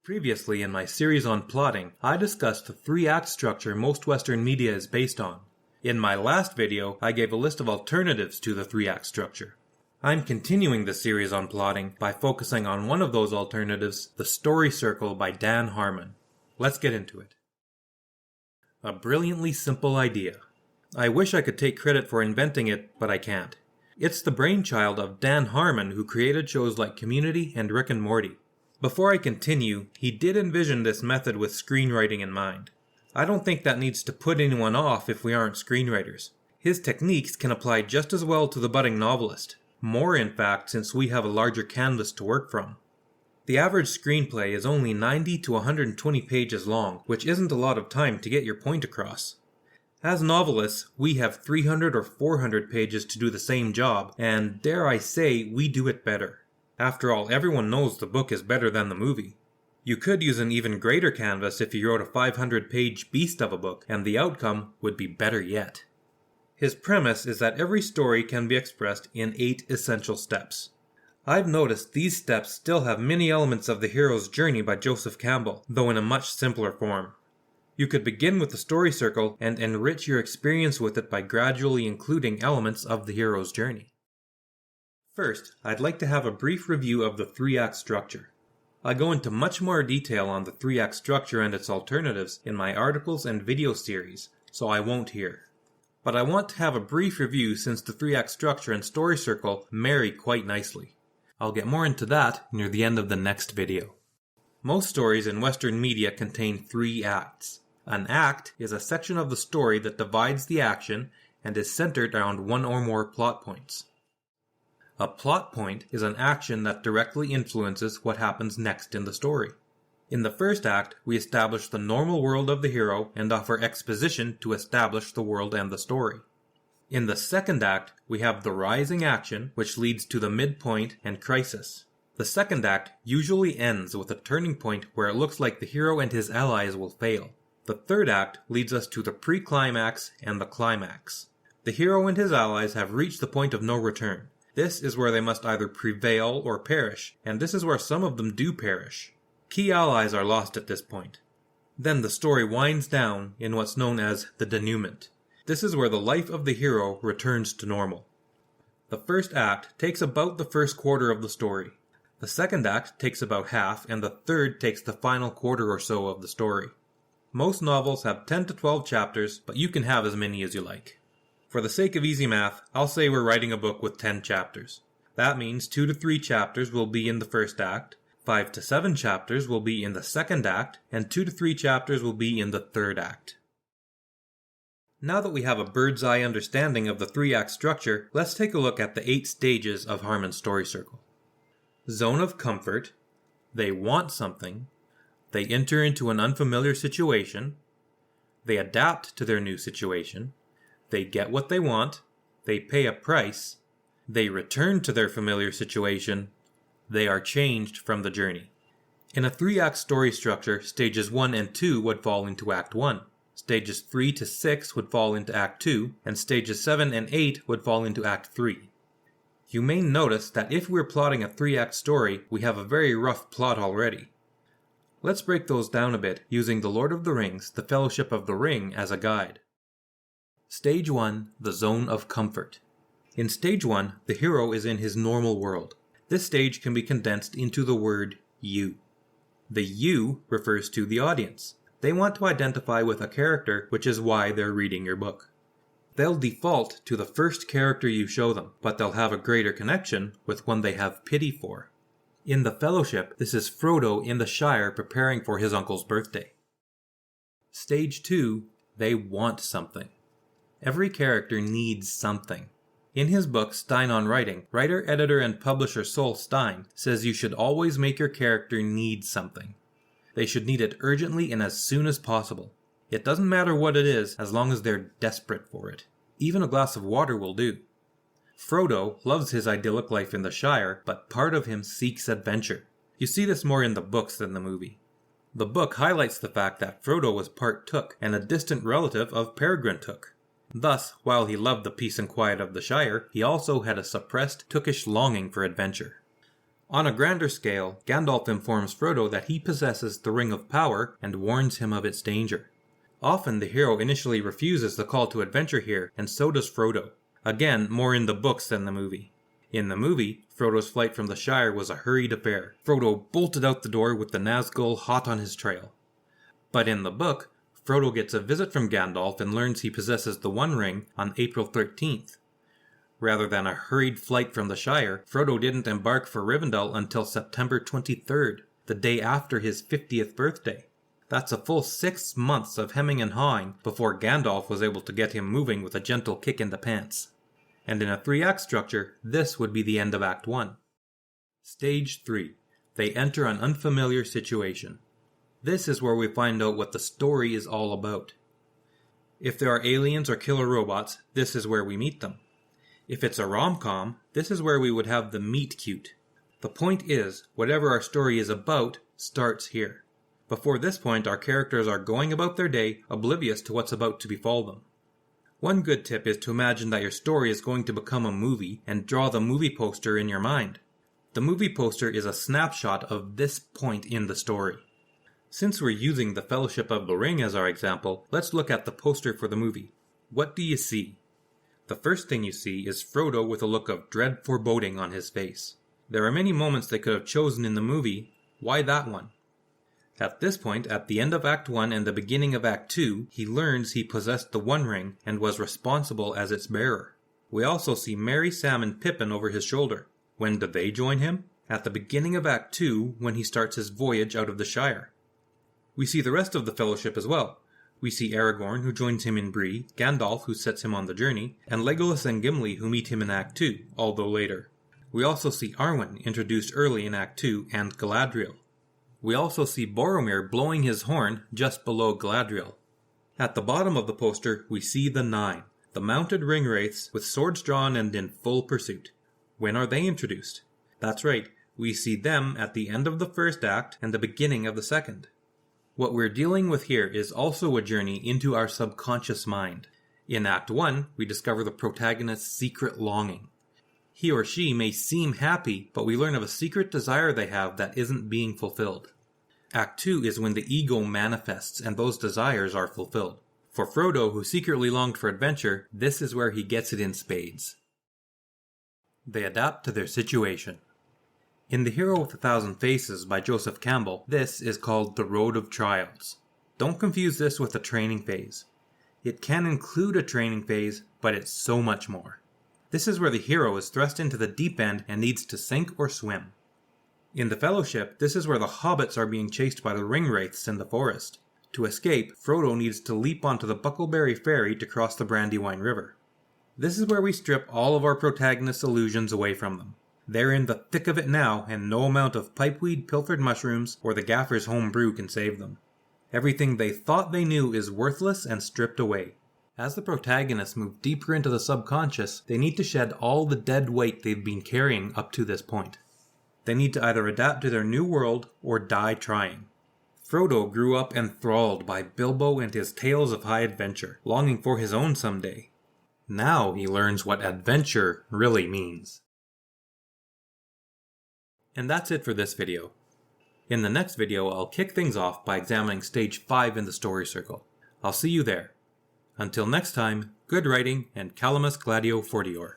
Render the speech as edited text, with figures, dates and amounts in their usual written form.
Previously in my series on plotting, I discussed the 3-act structure most Western media is based on. In my last video, I gave a list of alternatives to the 3-act structure. I'm continuing the series on plotting by focusing on one of those alternatives, the Story Circle by Dan Harmon. Let's get into it. A brilliantly simple idea. I wish I could take credit for inventing it, but I can't. It's the brainchild of Dan Harmon, who created shows like Community and Rick and Morty. Before I continue, he did envision this method with screenwriting in mind. I don't think that needs to put anyone off if we aren't screenwriters. His techniques can apply just as well to the budding novelist. More, in fact, since we have a larger canvas to work from. The average screenplay is only 90 to 120 pages long, which isn't a lot of time to get your point across. As novelists, we have 300 or 400 pages to do the same job, and dare I say, we do it better. After all, everyone knows the book is better than the movie. You could use an even greater canvas if you wrote a 500-page beast of a book, and the outcome would be better yet. His premise is that every story can be expressed in 8 essential steps. I've noticed these steps still have many elements of The Hero's Journey by Joseph Campbell, though in a much simpler form. You could begin with the story circle and enrich your experience with it by gradually including elements of the hero's journey. First, I'd like to have a brief review of the 3-act structure. I go into much more detail on the 3-act structure and its alternatives in my articles and video series, so I won't here. But I want to have a brief review since the 3-act structure and story circle marry quite nicely. I'll get more into that near the end of the next video. Most stories in Western media contain 3 acts. An act is a section of the story that divides the action and is centered around one or more plot points. A plot point is an action that directly influences what happens next in the story. In the first act, we establish the normal world of the hero and offer exposition to establish the world and the story. In the second act, we have the rising action, which leads to the midpoint and crisis. The second act usually ends with a turning point where it looks like the hero and his allies will fail. The third act leads us to the pre-climax and the climax. The hero and his allies have reached the point of no return. This is where they must either prevail or perish, and this is where some of them do perish. Key allies are lost at this point. Then the story winds down in what's known as the denouement. This is where the life of the hero returns to normal. The first act takes about the first quarter of the story. The second act takes about half, and the third takes the final quarter or so of the story. Most novels have 10 to 12 chapters, but you can have as many as you like. For the sake of easy math, I'll say we're writing a book with 10 chapters. That means 2 to 3 chapters will be in the first act, 5 to 7 chapters will be in the second act, and 2 to 3 chapters will be in the third act. Now that we have a bird's eye understanding of the 3-act structure, let's take a look at the 8 stages of Harmon's Story Circle. Zone of comfort. They want something. They enter into an unfamiliar situation. They adapt to their new situation. They get what they want. They pay a price. They return to their familiar situation. They are changed from the journey. In a 3-act story structure, stages 1 and 2 would fall into Act 1. Stages 3 to 6 would fall into Act 2, and stages 7 and 8 would fall into Act 3. You may notice that if we're plotting a 3-act story, we have a very rough plot already. Let's break those down a bit using The Lord of the Rings, The Fellowship of the Ring as a guide. Stage 1, the Zone of Comfort. In Stage 1, the hero is in his normal world. This stage can be condensed into the word you. The you refers to the audience. They want to identify with a character, which is why they're reading your book. They'll default to the first character you show them, but they'll have a greater connection with one they have pity for. In The Fellowship, this is Frodo in the Shire preparing for his uncle's birthday. Stage 2, they want something. Every character needs something. In his book, Stein on Writing, writer, editor, and publisher Sol Stein says you should always make your character need something. They should need it urgently and as soon as possible. It doesn't matter what it is, as long as they're desperate for it. Even a glass of water will do. Frodo loves his idyllic life in the Shire, but part of him seeks adventure. You see this more in the books than the movie. The book highlights the fact that Frodo was part Took and a distant relative of Peregrine Took. Thus, while he loved the peace and quiet of the Shire, he also had a suppressed Tookish longing for adventure. On a grander scale, Gandalf informs Frodo that he possesses the Ring of Power and warns him of its danger. Often the hero initially refuses the call to adventure here, and so does Frodo. Again, more in the books than the movie. In the movie, Frodo's flight from the Shire was a hurried affair. Frodo bolted out the door with the Nazgul hot on his trail. But in the book, Frodo gets a visit from Gandalf and learns he possesses the One Ring on April 13th. Rather than a hurried flight from the Shire, Frodo didn't embark for Rivendell until September 23rd, the day after his 50th birthday. That's a full 6 months of hemming and hawing before Gandalf was able to get him moving with a gentle kick in the pants. And in a 3-act structure, this would be the end of Act 1. Stage 3. They enter an unfamiliar situation. This is where we find out what the story is all about. If there are aliens or killer robots, this is where we meet them. If it's a rom-com, this is where we would have the meet cute. The point is, whatever our story is about starts here. Before this point, our characters are going about their day, oblivious to what's about to befall them. One good tip is to imagine that your story is going to become a movie and draw the movie poster in your mind. The movie poster is a snapshot of this point in the story. Since we're using the Fellowship of the Ring as our example, let's look at the poster for the movie. What do you see? The first thing you see is Frodo with a look of dread foreboding on his face. There are many moments they could have chosen in the movie. Why that one? At this point, at the end of Act 1 and the beginning of Act 2, he learns he possessed the One Ring and was responsible as its bearer. We also see Merry, Sam, and Pippin over his shoulder. When do they join him? At the beginning of Act 2, when he starts his voyage out of the Shire. We see the rest of the Fellowship as well. We see Aragorn, who joins him in Bree, Gandalf, who sets him on the journey, and Legolas and Gimli, who meet him in Act 2, although later. We also see Arwen, introduced early in Act 2, and Galadriel. We also see Boromir blowing his horn just below Galadriel. At the bottom of the poster, we see the 9, the mounted ring wraiths with swords drawn and in full pursuit. When are they introduced? That's right, we see them at the end of the first act and the beginning of the second. What we're dealing with here is also a journey into our subconscious mind. In Act 1, we discover the protagonist's secret longing. He or she may seem happy, but we learn of a secret desire they have that isn't being fulfilled. Act 2 is when the ego manifests and those desires are fulfilled. For Frodo, who secretly longed for adventure, this is where he gets it in spades. They adapt to their situation. In The Hero with 1,000 Faces by Joseph Campbell, this is called the Road of Trials. Don't confuse this with a training phase. It can include a training phase, but it's so much more. This is where the hero is thrust into the deep end and needs to sink or swim. In the Fellowship, this is where the hobbits are being chased by the ring wraiths in the forest. To escape, Frodo needs to leap onto the Buckleberry Ferry to cross the Brandywine River. This is where we strip all of our protagonist's illusions away from them. They're in the thick of it now, and no amount of pipeweed, pilfered mushrooms, or the gaffer's home brew can save them. Everything they thought they knew is worthless and stripped away. As the protagonists move deeper into the subconscious, they need to shed all the dead weight they've been carrying up to this point. They need to either adapt to their new world or die trying. Frodo grew up enthralled by Bilbo and his tales of high adventure, longing for his own someday. Now he learns what adventure really means. And that's it for this video. In the next video, I'll kick things off by examining Stage 5 in the Story Circle. I'll see you there. Until next time, good writing and Calamus Gladio Fortior.